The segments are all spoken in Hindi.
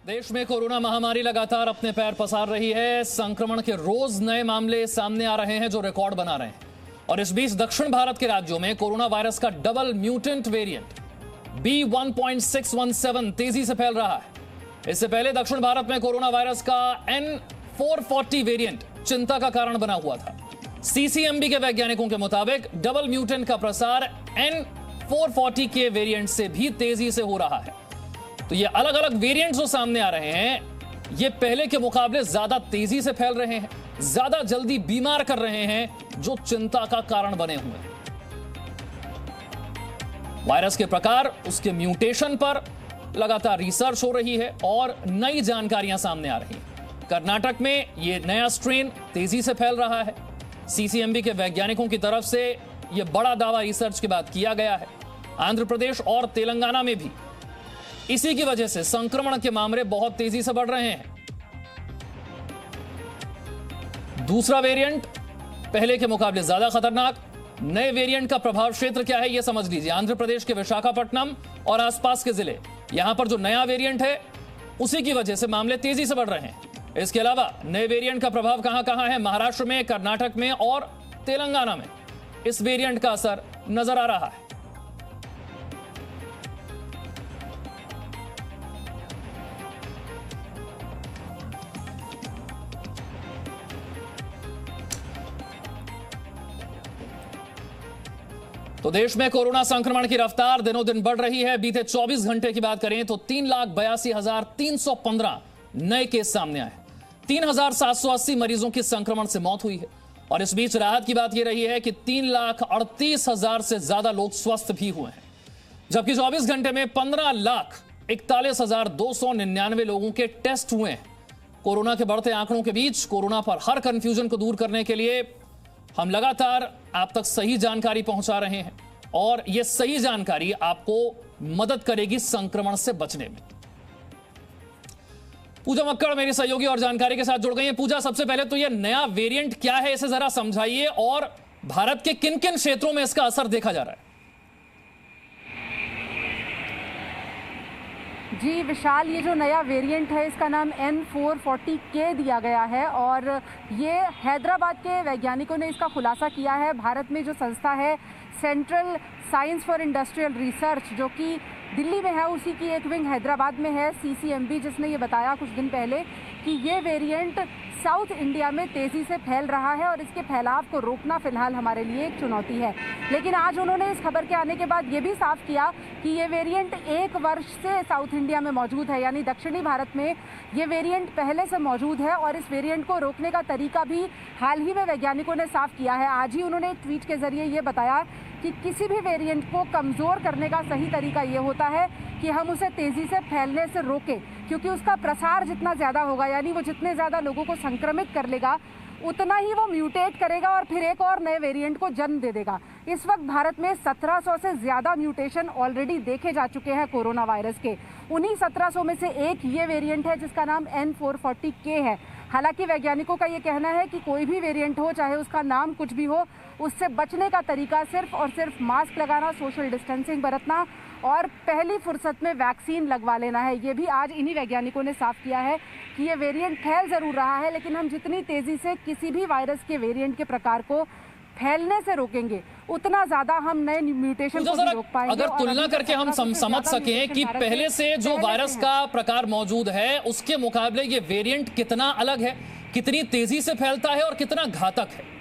देश में कोरोना महामारी लगातार अपने पैर पसार रही है। संक्रमण के रोज नए मामले सामने आ रहे हैं जो रिकॉर्ड बना रहे हैं। और इस बीच दक्षिण भारत के राज्यों में कोरोना वायरस का डबल म्यूटेंट वेरिएंट B.1.617 तेजी से फैल रहा है। इससे पहले दक्षिण भारत में कोरोना वायरस का N440 वेरिएंट चिंता का कारण बना हुआ था। CCMB के वैज्ञानिकों के मुताबिक डबल म्यूटेंट का प्रसार N440 के वेरिएंट से भी तेजी से हो रहा है। तो ये अलग अलग वेरिएंट्स जो सामने आ रहे हैं, ये पहले के मुकाबले ज्यादा तेजी से फैल रहे हैं, ज्यादा जल्दी बीमार कर रहे हैं, जो चिंता का कारण बने हुए हैं। वायरस के प्रकार, उसके म्यूटेशन पर लगातार रिसर्च हो रही है और नई जानकारियां सामने आ रही हैं। कर्नाटक में यह नया स्ट्रेन तेजी से फैल रहा है। CCMB के वैज्ञानिकों की तरफ से यह बड़ा दावा रिसर्च के बाद किया गया है। आंध्र प्रदेश और तेलंगाना में भी इसी की वजह से संक्रमण के मामले बहुत तेजी से बढ़ रहे हैं। दूसरा वेरिएंट पहले के मुकाबले ज्यादा खतरनाक। नए वेरिएंट का प्रभाव क्षेत्र क्या है, यह समझ लीजिए। आंध्र प्रदेश के विशाखापट्टनम और आसपास के जिले, यहां पर जो नया वेरिएंट है उसी की वजह से मामले तेजी से बढ़ रहे हैं। इसके अलावा नए वेरिएंट का प्रभाव कहां कहां है, महाराष्ट्र में, कर्नाटक में और तेलंगाना में इस वेरिएंट का असर नजर आ रहा है। तो देश में कोरोना संक्रमण की रफ्तार दिनों दिन बढ़ रही है। बीते 24 घंटे की बात करें तो 3,82,315 नए केस सामने आए। 3,780 मरीजों की संक्रमण से मौत हुई है। और इस बीच राहत की बात यह रही है कि 3,38,000 से ज्यादा लोग स्वस्थ भी हुए हैं, जबकि 24 घंटे में 15,41,299 लोगों के टेस्ट हुए हैं। कोरोना के बढ़ते आंकड़ों के बीच कोरोना पर हर कंफ्यूजन को दूर करने के लिए हम लगातार आप तक सही जानकारी पहुंचा रहे हैं और यह सही जानकारी आपको मदद करेगी संक्रमण से बचने में। पूजा मक्कड़ मेरी सहयोगी और जानकारी के साथ जुड़ गई हैं। पूजा, सबसे पहले तो यह नया वेरिएंट क्या है, इसे जरा समझाइए और भारत के किन किन क्षेत्रों में इसका असर देखा जा रहा है। जी विशाल, ये जो नया वेरिएंट है इसका नाम N440K दिया गया है और ये हैदराबाद के वैज्ञानिकों ने इसका खुलासा किया है। भारत में जो संस्था है central science for industrial research, जो कि दिल्ली में है, उसी की एक विंग हैदराबाद में है, CCMB, जिसने ये बताया कुछ दिन पहले कि ये वेरिएंट साउथ इंडिया में तेज़ी से फैल रहा है और इसके फैलाव को रोकना फिलहाल हमारे लिए एक चुनौती है। लेकिन आज उन्होंने इस खबर के आने के बाद ये भी साफ किया कि ये वेरिएंट 1 वर्ष से साउथ इंडिया में मौजूद है, यानी दक्षिणी भारत में ये वेरिएंट पहले से मौजूद है और इस वेरिएंट को रोकने का तरीका भी हाल ही में वैज्ञानिकों ने साफ किया है। आज ही उन्होंने एक ट्वीट के जरिए ये बताया कि किसी भी वेरिएंट को कमज़ोर करने का सही तरीका ये होता है कि हम उसे तेज़ी से फैलने से रोकें, क्योंकि उसका प्रसार जितना ज़्यादा होगा, यानी वो जितने ज़्यादा लोगों को संक्रमित कर लेगा, उतना ही वो म्यूटेट करेगा और फिर एक और नए वेरिएंट को जन्म दे देगा। इस वक्त भारत में 1700 से ज़्यादा म्यूटेशन ऑलरेडी देखे जा चुके हैं कोरोना वायरस के। उन्हीं 1700 में से एक ये वेरिएंट है जिसका नाम N440K है। हालांकि वैज्ञानिकों का ये कहना है कि कोई भी वेरिएंट हो, चाहे उसका नाम कुछ भी हो, उससे बचने का तरीका सिर्फ और सिर्फ मास्क लगाना, सोशल डिस्टेंसिंग बरतना और पहली फुर्सत में वैक्सीन लगवा लेना है। ये भी आज इन्हीं वैज्ञानिकों ने साफ किया है कि ये वेरिएंट फैल ज़रूर रहा है, लेकिन हम जितनी तेज़ी से किसी भी वायरस के वेरिएंट के प्रकार को फैलने से रोकेंगे, उतना ज़्यादा हम नए म्यूटेशन को भी रोक पाएंगे। अगर तुलना करके हम समझ सकें कि पहले से जो वायरस का प्रकार मौजूद है उसके मुकाबले ये वेरिएंट कितना अलग है, कितनी तेजी से फैलता है और कितना घातक है।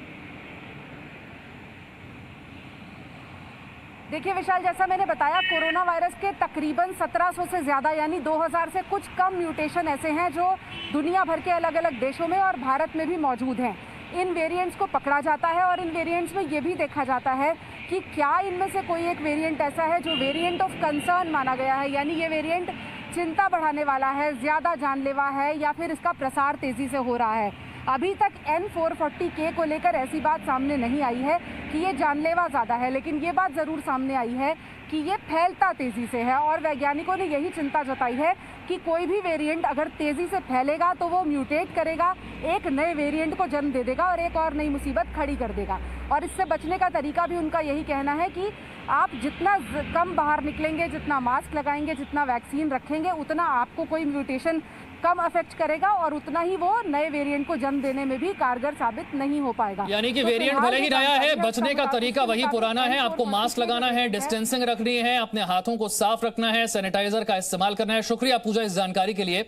देखिए विशाल, जैसा मैंने बताया, कोरोना वायरस के तकरीबन 1700 से ज़्यादा यानी 2000 से कुछ कम म्यूटेशन ऐसे हैं जो दुनिया भर के अलग अलग देशों में और भारत में भी मौजूद हैं। इन वेरिएंट्स को पकड़ा जाता है और इन वेरिएंट्स में ये भी देखा जाता है कि क्या इनमें से कोई एक वेरिएंट ऐसा है जो वेरिएंट ऑफ कंसर्न माना गया है, यानी ये वेरिएंट चिंता बढ़ाने वाला है, ज़्यादा जानलेवा है, या फिर इसका प्रसार तेज़ी से हो रहा है। अभी तक N440K को लेकर ऐसी बात सामने नहीं आई है कि ये जानलेवा ज़्यादा है, लेकिन ये बात ज़रूर सामने आई है कि ये फैलता तेज़ी से है और वैज्ञानिकों ने यही चिंता जताई है कि कोई भी वेरिएंट अगर तेज़ी से फैलेगा तो वो म्यूटेट करेगा, एक नए वेरिएंट को जन्म दे देगा और एक और नई मुसीबत खड़ी कर देगा। और इससे बचने का तरीका भी उनका यही कहना है कि आप जितना कम बाहर निकलेंगे, जितना मास्क लगाएंगे, जितना वैक्सीन रखेंगे, उतना आपको कोई म्यूटेशन कम अफेक्ट करेगा और उतना ही वो नए वेरिएंट को जन्म देने में भी कारगर साबित नहीं हो पाएगा। यानी कि वेरिएंट भले ही नया है, बचने का तरीका वही पुराना है। आपको मास्क लगाना है, डिस्टेंसिंग रखनी है, अपने हाथों को साफ रखना है, सैनिटाइजर का इस्तेमाल करना है। शुक्रिया पूजा इस जानकारी के लिए।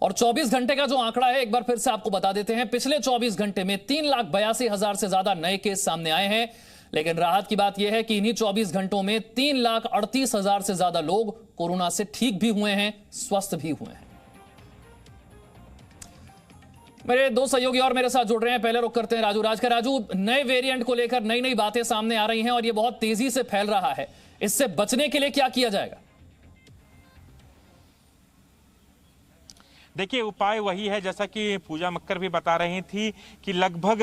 और 24 घंटे का जो आंकड़ा है एक बार फिर से आपको बता देते हैं। पिछले 24 घंटे में 3,82,000 से ज्यादा नए केस सामने आए हैं, लेकिन राहत की बात यह है कि इन्हीं 24 घंटों में 3,38,000 से ज्यादा लोग कोरोना से ठीक भी हुए हैं, स्वस्थ भी हुए हैं। मेरे दो सहयोगी और मेरे साथ जुड़ रहे हैं। पहले रुक करते हैं राजू। राजू, नए वेरिएंट को लेकर नई नई बातें सामने आ रही हैं और ये बहुत तेजी से फैल रहा है। इससे बचने के लिए क्या किया जाएगा? देखिए, उपाय वही है जैसा कि पूजा मक्कर भी बता रही थी कि लगभग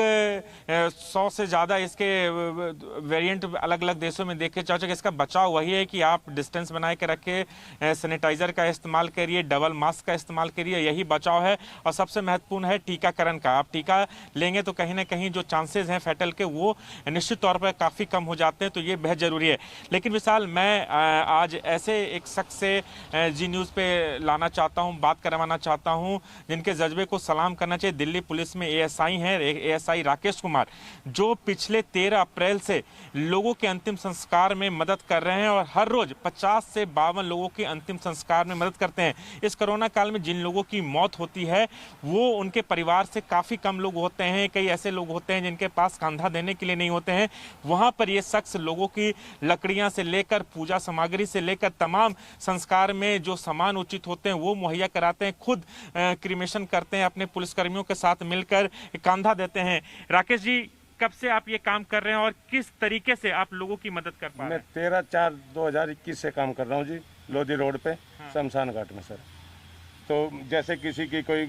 100 से ज़्यादा इसके वेरिएंट अलग अलग देशों में देखे जा चुके। इसका बचाव वही है कि आप डिस्टेंस बना के रखें, सैनिटाइजर का इस्तेमाल करिए, डबल मास्क का इस्तेमाल करिए, यही बचाव है। और सबसे महत्वपूर्ण है टीकाकरण का। आप टीका लेंगे तो कहीं ना कहीं जो चांसेस हैं फैटल के वो निश्चित तौर पर काफ़ी कम हो जाते हैं, तो ये बेहद ज़रूरी है। लेकिन विशाल, मैं आज ऐसे एक शख्स से जी न्यूज़ पे लाना चाहता हूँ, बात करवाना चाहता हूं, जिनके जज्बे को सलाम करना चाहिए। दिल्ली पुलिस में एएसआई हैं, एएसआई राकेश कुमार, जो पिछले 13 अप्रैल से लोगों के अंतिम संस्कार में मदद कर रहे हैं और हर रोज 50 से 52 लोगों के अंतिम संस्कार में मदद करते हैं। इस कोरोना काल में जिन लोगों की मौत होती है वो उनके परिवार से काफी कम लोग होते हैं। कई ऐसे लोग होते हैं जिनके पास कंधा देने के लिए नहीं होते हैं। वहां पर ये शख्स लोगों की लकड़ियां से लेकर पूजा सामग्री से लेकर तमाम संस्कार में जो सामान उचित होते हैं वो मुहैया कराते हैं। खुद क्रीमेशन करते हैं, अपने पुलिसकर्मियों के साथ मिलकर कंधा देते हैं। राकेश जी, कब से आप ये काम कर रहे हैं और किस तरीके से आप लोगों की मदद कर पा रहे हैं? मैं 13/4/2021 से काम कर रहा हूँ जी, लोधी रोड पे। हाँ। शमशान घाट में सर। तो जैसे किसी की कोई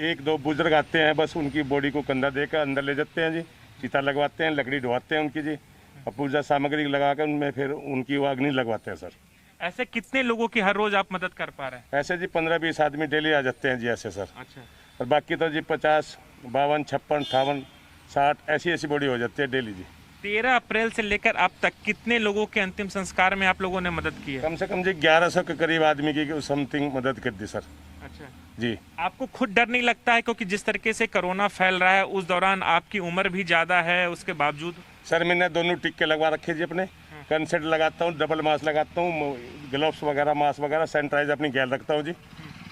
1-2 बुजुर्ग आते हैं, बस उनकी बॉडी को कंधा देकर अंदर ले जाते हैं जी, चिता लगवाते हैं, लकड़ी ढोवाते हैं उनकी जी, और पूजा सामग्री लगाकर उनमें फिर उनकी वो अग्नि लगवाते हैं सर। ऐसे कितने लोगों की हर रोज आप मदद कर पा रहे हैं? ऐसे जी 15-20 आदमी डेली आ जाते हैं जी ऐसे सर। अच्छा। और बाकी तो जी 50, 52, 56, 58, 60 ऐसी बॉडी हो जाती है डेली जी। 13 अप्रैल से लेकर अब तक कितने लोगों के अंतिम संस्कार में आप लोगों ने मदद की है? कम से कम जी 1100 के करीब आदमी की समथिंग मदद कर दी सर। अच्छा जी। आपको खुद डर नहीं लगता है, क्योंकि जिस तरीके से कोरोना फैल रहा है उस दौरान आपकी उम्र भी ज्यादा है, उसके बावजूद? सर मैंने दोनों टिक्के लगवा रखे जी अपने। कंसेट लगाता हूँ, डबल मास्क लगाता हूँ, ग्लव्स वगैरह, मास्क वगैरह, सैनिटाइजर अपनी गैल रखता हूँ जी।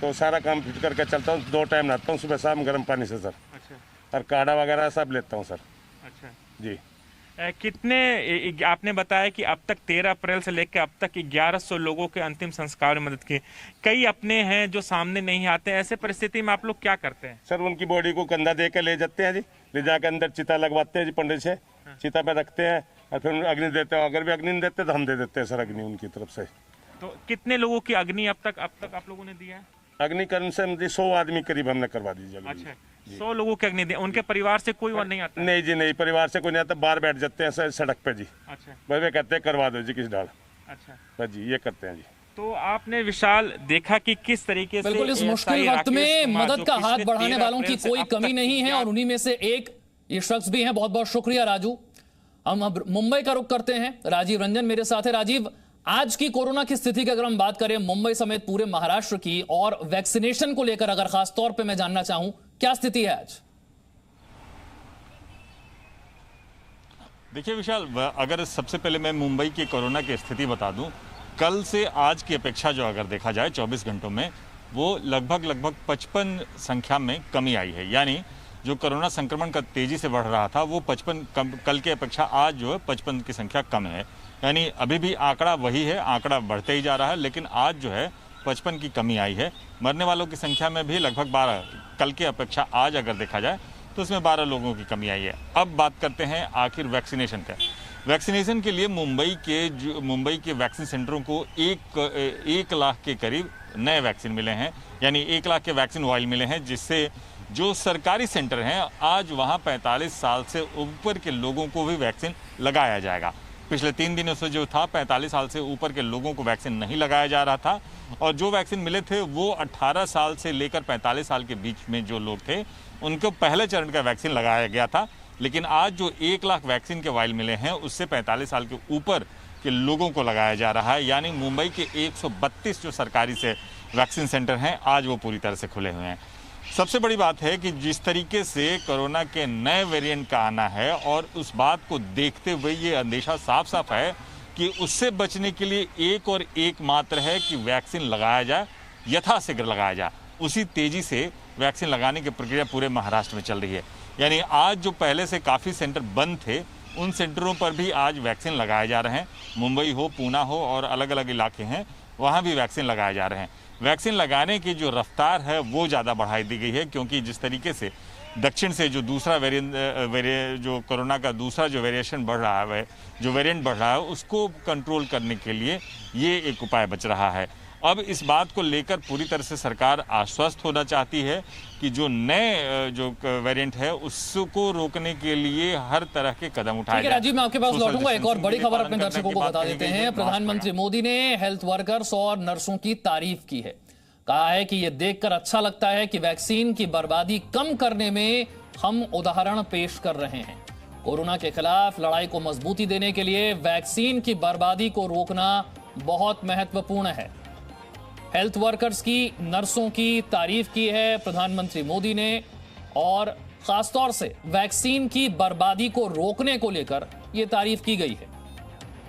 तो सारा काम फिट करके चलता हूँ। 2 टाइम नहाता हूँ, सुबह शाम गर्म पानी से सर। अच्छा। और काढ़ा वगैरह सब लेता हूँ सर। अच्छा जी। कितने आपने बताया कि अब तक 13 अप्रैल से लेकर अब तक 1100 लोगों के अंतिम संस्कार में मदद की। कई अपने हैं जो सामने नहीं आते, ऐसे परिस्थिति में आप लोग क्या करते हैं? सर उनकी बॉडी को कंधा दे के ले जाते हैं जी, ले जाकर अंदर चिता लगवाते हैं जी, पंडित से चिता पे रखते हैं और फिर अग्नि देते हैं। अगर भी अग्नि नहीं देते तो हम दे देते हैं सर अग्नि उनकी तरफ से। तो कितने लोगों की अग्नि अब तक आप लोगों ने दिया है? अग्नि कम से 100 आदमी करीब हमने करवा दीजिए। अच्छा, 100 लोगों की अग्नि दी। उनके परिवार से कोई और नहीं आता? नहीं जी नहीं, परिवार से कोई नहीं आता, बाहर बैठ जाते हैं सड़क पे जी। अच्छा। वे कहते हैं करवा दो जी किस डाल। अच्छा। बस जी ये करते हैं जी। तो आपने विशाल देखा कि किस तरीके से बिल्कुल इस मुश्किल वक्त में मदद का हाथ बढ़ाने वालों की कोई कमी नहीं है और उन्हीं में से एक ये शख्स भी हैं। बहुत बहुत शुक्रिया राजू। हम अब मुंबई का रुख करते हैं। राजीव रंजन मेरे साथ है। राजीव, आज की कोरोना की स्थिति की अगर हम बात करें मुंबई समेत पूरे महाराष्ट्र की और वैक्सीनेशन को लेकर अगर खास तौर पे मैं जानना चाहूं, क्या स्थिति है आज? देखिए विशाल, अगर सबसे पहले मैं मुंबई की कोरोना की स्थिति बता दूं, कल से आज की अपेक्षा जो अगर देखा जाए 24 घंटों में वो लगभग 55 संख्या में कमी आई है। यानी जो कोरोना संक्रमण का तेजी से बढ़ रहा था वो 55 कल की अपेक्षा आज जो है 55 की संख्या कम है। यानी अभी भी आंकड़ा वही है, आंकड़ा बढ़ते ही जा रहा है, लेकिन आज जो है 55 की कमी आई है। मरने वालों की संख्या में भी लगभग 12, कल की अपेक्षा आज अगर देखा जाए तो इसमें 12 लोगों की कमी आई है। अब बात करते हैं आखिर वैक्सीनेशन का। वैक्सीनेशन के लिए मुंबई के वैक्सीन सेंटरों को 1 लाख के करीब नए वैक्सीन मिले हैं, यानी 1 लाख के वैक्सीन वायल मिले हैं, जिससे जो सरकारी सेंटर हैं आज वहाँ 45 साल से ऊपर के लोगों को भी वैक्सीन लगाया जाएगा। पिछले 3 दिनों से जो था 45 साल से ऊपर के लोगों को वैक्सीन नहीं लगाया जा रहा था और जो वैक्सीन मिले थे वो 18 साल से लेकर 45 साल के बीच में जो लोग थे उनको पहले चरण का वैक्सीन लगाया गया था। लेकिन आज जो 1 लाख वैक्सीन के वायल मिले हैं उससे 45 साल के ऊपर के लोगों को लगाया जा रहा है। यानी मुंबई के 132 जो सरकारी से वैक्सीन सेंटर हैं आज वो पूरी तरह से खुले हुए हैं। सबसे बड़ी बात है कि जिस तरीके से कोरोना के नए वेरिएंट का आना है और उस बात को देखते हुए ये अंदेशा साफ साफ है कि उससे बचने के लिए एक और एक मात्र है कि वैक्सीन लगाया जाए, यथाशीघ्र लगाया जाए। उसी तेजी से वैक्सीन लगाने की प्रक्रिया पूरे महाराष्ट्र में चल रही है। यानी आज जो पहले से काफ़ी सेंटर बंद थे उन सेंटरों पर भी आज वैक्सीन लगाए जा रहे हैं। मुंबई हो, पूना हो और अलग अलग इलाके हैं वहाँ भी वैक्सीन लगाए जा रहे हैं। वैक्सीन लगाने की जो रफ्तार है वो ज़्यादा बढ़ाई दी गई है क्योंकि जिस तरीके से दक्षिण से जो दूसरा जो कोरोना का दूसरा जो वेरिएशन बढ़ रहा है, जो वेरिएंट बढ़ रहा है उसको कंट्रोल करने के लिए ये एक उपाय बच रहा है। अब इस बात को लेकर पूरी तरह से सरकार आश्वस्त होना चाहती है कि जो नए जो वेरिएंट है उसको रोकने के लिए हर तरह के कदम उठाए जाएं। राजीव, मैं आपके पास लौटूंगा। एक और बड़ी खबर अपने दर्शकों को बता देते हैं। प्रधानमंत्री मोदी ने हेल्थ वर्कर्स और नर्सों की तारीफ की है। कहा है कि यह देखकर अच्छा लगता है कि वैक्सीन की बर्बादी कम करने में हम उदाहरण पेश कर रहे हैं। कोरोना के खिलाफ लड़ाई को मजबूती देने के लिए वैक्सीन की बर्बादी को रोकना बहुत महत्वपूर्ण है। हेल्थ वर्कर्स की, नर्सों की तारीफ की है प्रधानमंत्री मोदी ने और खासतौर से वैक्सीन की बर्बादी को रोकने को लेकर यह तारीफ की गई है।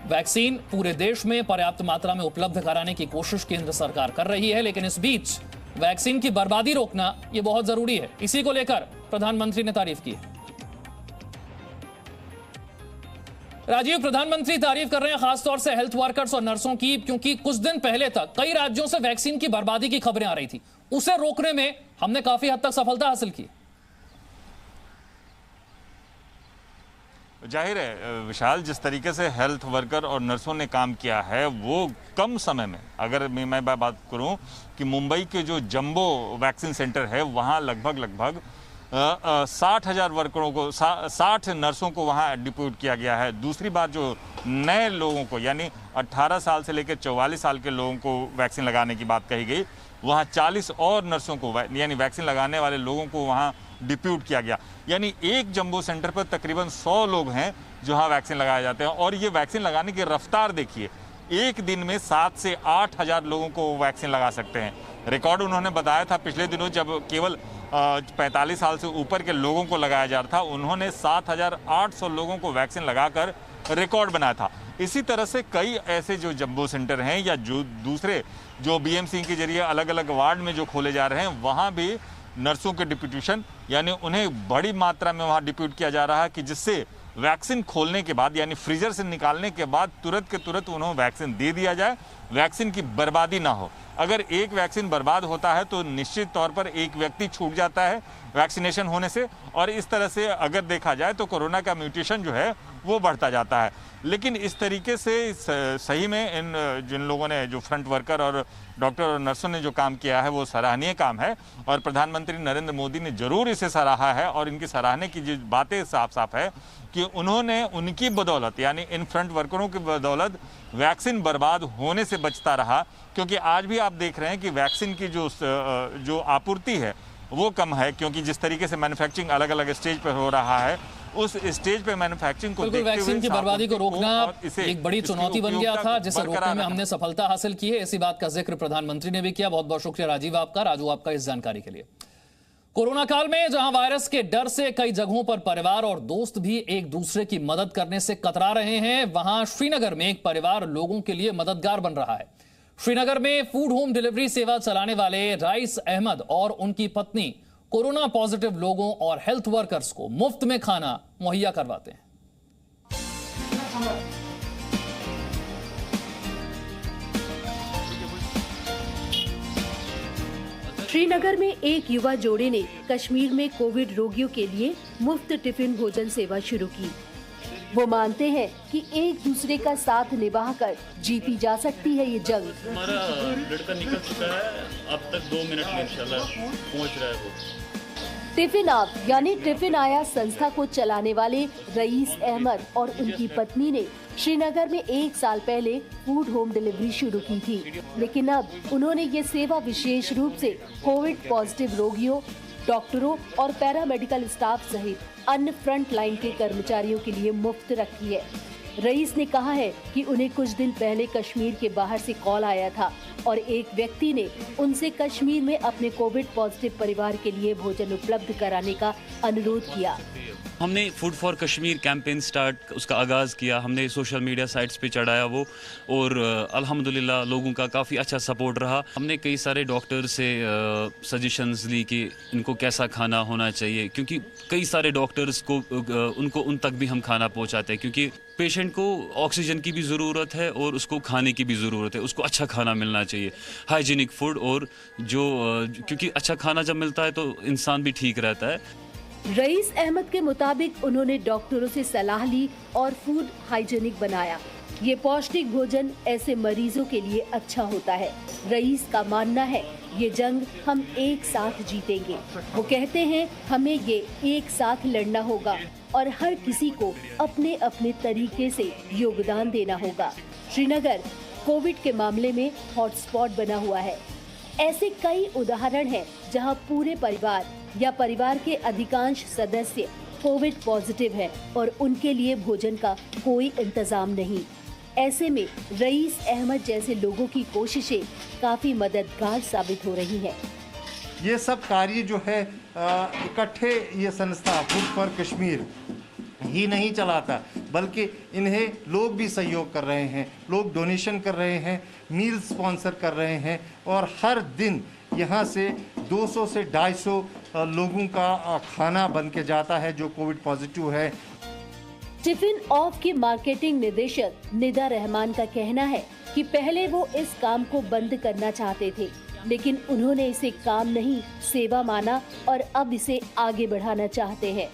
वैक्सीन पूरे देश में पर्याप्त मात्रा में उपलब्ध कराने की कोशिश केंद्र सरकार कर रही है, लेकिन इस बीच वैक्सीन की बर्बादी रोकना यह बहुत जरूरी है। इसी को लेकर प्रधानमंत्री ने तारीफ की है। राजीव, प्रधानमंत्री तारीफ कर रहे हैं खासतौर से हेल्थ वर्कर्स और नर्सों की, क्योंकि कुछ दिन पहले तक कई राज्यों से वैक्सीन की बर्बादी की खबरें आ रही थी। उसे रोकने में हमने काफी हद तक सफलता हासिल की। जाहिर है विशाल, जिस तरीके से हेल्थ वर्कर और नर्सों ने काम किया है वो कम समय में, अगर मैं बात करूं कि मुंबई के जो जंबो वैक्सीन सेंटर है वहां लगभग 60,000 वर्करों को 60 नर्सों को वहां डिप्यूट किया गया है। दूसरी बात, जो नए लोगों को यानी 18 साल से लेकर 44 साल के लोगों को वैक्सीन लगाने की बात कही गई, वहां 40 और नर्सों को यानी वैक्सीन लगाने वाले लोगों को वहां डिप्यूट किया गया। यानी एक जंबो सेंटर पर तकरीबन 100 लोग हैं जहां वैक्सीन लगाए जाते हैं। और ये वैक्सीन लगाने की रफ्तार देखिए, एक दिन में 7 से 8 हज़ार लोगों को वैक्सीन लगा सकते हैं। रिकॉर्ड उन्होंने बताया था पिछले दिनों जब केवल 45 साल से ऊपर के लोगों को लगाया जा रहा था, उन्होंने 7,800 लोगों को वैक्सीन लगाकर रिकॉर्ड बनाया था। इसी तरह से कई ऐसे जो जंबो सेंटर हैं या जो दूसरे जो बीएमसी के जरिए अलग अलग वार्ड में जो खोले जा रहे हैं वहाँ भी नर्सों के डिप्यूटेशन यानी उन्हें बड़ी मात्रा में वहाँ डिप्यूट किया जा रहा है कि जिससे वैक्सीन खोलने के बाद यानी फ्रीजर से निकालने के बाद तुरंत के तुरंत उन्हें वैक्सीन दे दिया जाए, वैक्सीन की बर्बादी ना हो। अगर एक वैक्सीन बर्बाद होता है तो निश्चित तौर पर एक व्यक्ति छूट जाता है वैक्सीनेशन होने से, और इस तरह से अगर देखा जाए तो कोरोना का म्यूटेशन जो है वो बढ़ता जाता है। लेकिन इस तरीके से सही में इन जिन लोगों ने जो फ्रंट वर्कर और डॉक्टर और नर्सों ने जो काम किया है वो सराहनीय काम है और प्रधानमंत्री नरेंद्र मोदी ने जरूर इसे सराहा है। और इनकी सराहने की जो बातें साफ साफ है कि उन्होंने उनकी बदौलत यानी इन फ्रंट वर्करों की बदौलत वैक्सीन बर्बाद होने से बचता रहा। क्योंकि आज भी आप देख रहे हैं कि वैक्सीन की जो आपूर्ति है वो कम है, क्योंकि जिस तरीके से मैन्युफैक्चरिंग अलग अलग स्टेज पर हो रहा है उस स्टेज पे मैन्युफैक्चरिंग को देखते हुए वैक्सीन की बर्बादी को रोकना एक बड़ी चुनौती बन गया था, जिसे रोकने में हमने सफलता हासिल की है। इसी बात का जिक्र प्रधानमंत्री ने भी किया। बहुत बहुत शुक्रिया राजीव आपका, राजू आपका इस जानकारी के लिए। कोरोना काल में जहां वायरस के डर से कई जगहों पर परिवार और दोस्त भी एक दूसरे की मदद करने से कतरा रहे हैं, वहां श्रीनगर में एक परिवार लोगों के लिए मददगार बन रहा है। श्रीनगर में फूड होम डिलीवरी सेवा चलाने वाले राइस अहमद और उनकी पत्नी कोरोना पॉजिटिव लोगों और हेल्थ वर्कर्स को मुफ्त में खाना मुहैया करवाते हैं। श्रीनगर में एक युवा जोड़े ने कश्मीर में कोविड रोगियों के लिए मुफ्त टिफिन भोजन सेवा शुरू की। वो मानते हैं कि एक दूसरे का साथ निभाकर जीती जा सकती है ये जंग। हमारा लड़का निकल चुका है, अब तक 2 मिनट में इंशाल्लाह पहुंच रहा है वो। टिफिन आप यानी टिफिन आया संस्था को चलाने वाले रईस अहमद और उनकी पत्नी ने श्रीनगर में 1 साल पहले फूड होम डिलीवरी शुरू की थी, लेकिन अब उन्होंने ये सेवा विशेष रूप से कोविड पॉजिटिव रोगियों, डॉक्टरों और पैरामेडिकल स्टाफ सहित अन्य फ्रंट लाइन के कर्मचारियों के लिए मुफ्त रखी है। रईस ने कहा है कि उन्हें कुछ दिन पहले कश्मीर के बाहर से कॉल आया था और एक व्यक्ति ने उनसे कश्मीर में अपने कोविड पॉजिटिव परिवार के लिए भोजन उपलब्ध कराने का अनुरोध किया। हमने food for Kashmir campaign start उसका आगाज़ किया, हमने सोशल मीडिया साइट्स पे चढ़ाया वो, और अल्हम्दुलिल्लाह लोगों का काफ़ी अच्छा सपोर्ट रहा। हमने कई सारे डॉक्टर से सजेशंस ली कि इनको कैसा खाना होना चाहिए, क्योंकि कई सारे डॉक्टर्स को उन तक भी हम खाना पहुंचाते हैं, क्योंकि पेशेंट को ऑक्सीजन की भी ज़रूरत है और उसको खाने की भी ज़रूरत है, उसको अच्छा खाना मिलना चाहिए, हाइजीनिक फूड, और क्योंकि अच्छा खाना जब मिलता है तो इंसान भी ठीक रहता है। रईस अहमद के मुताबिक उन्होंने डॉक्टरों से सलाह ली और फूड हाइजीनिक बनाया। ये पौष्टिक भोजन ऐसे मरीजों के लिए अच्छा होता है। रईस का मानना है ये जंग हम एक साथ जीतेंगे। वो कहते हैं हमें ये एक साथ लड़ना होगा और हर किसी को अपने अपने तरीके से योगदान देना होगा। श्रीनगर कोविड के मामले में हॉटस्पॉट बना हुआ है। ऐसे कई उदाहरण हैं जहां पूरे परिवार या परिवार के अधिकांश सदस्य कोविड पॉजिटिव हैं और उनके लिए भोजन का कोई इंतजाम नहीं। ऐसे में रईस अहमद जैसे लोगों की कोशिशें काफी मददगार साबित हो रही हैं। ये सब कार्य जो है इकट्ठे ये संस्था फूड फॉर कश्मीर ही नहीं चलाता, बल्कि इन्हें लोग भी सहयोग कर रहे हैं, लोग डोनेशन कर रहे हैं, मील स्पॉन्सर कर रहे हैं, और हर दिन यहाँ से 200 से 250 लोगों का खाना बन के जाता है जो कोविड पॉजिटिव है। टिफिन ऑफ की मार्केटिंग निदेशक निदा रहमान का कहना है कि पहले वो इस काम को बंद करना चाहते थे, लेकिन उन्होंने इसे काम नहीं सेवा माना और अब इसे आगे बढ़ाना चाहते हैं।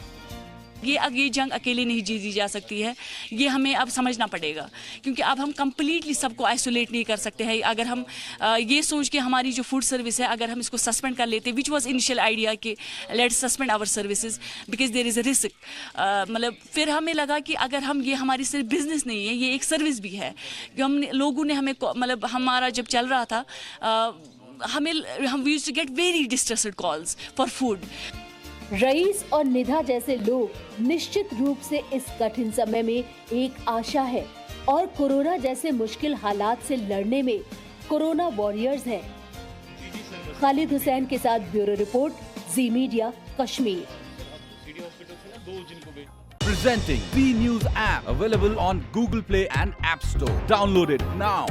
ये जंग अकेले नहीं जीती जा सकती है, ये हमें अब समझना पड़ेगा, क्योंकि अब हम कम्प्लीटली सबको आइसोलेट नहीं कर सकते हैं। अगर हम ये सोच के हमारी जो फूड सर्विस है अगर हम इसको सस्पेंड कर लेते, विच वाज इनिशियल आइडिया कि let's suspend our services because there is a risk, मतलब फिर हमें लगा कि अगर हम ये हमारी सिर्फ बिजनेस नहीं है, ये एक सर्विस भी है। लोगों ने हमें मतलब हमारा जब चल रहा था हम used to get very distressed calls for food. Rais और निधा जैसे लोग निश्चित रूप से इस कठिन समय में एक आशा है और कोरोना जैसे मुश्किल हालात से लड़ने में कोरोना वॉरियर्स हैं। खालिद हुसैन के साथ bureau report, Zee media, Kashmir. Presenting B News app available on Google Play and App Store. Download it now.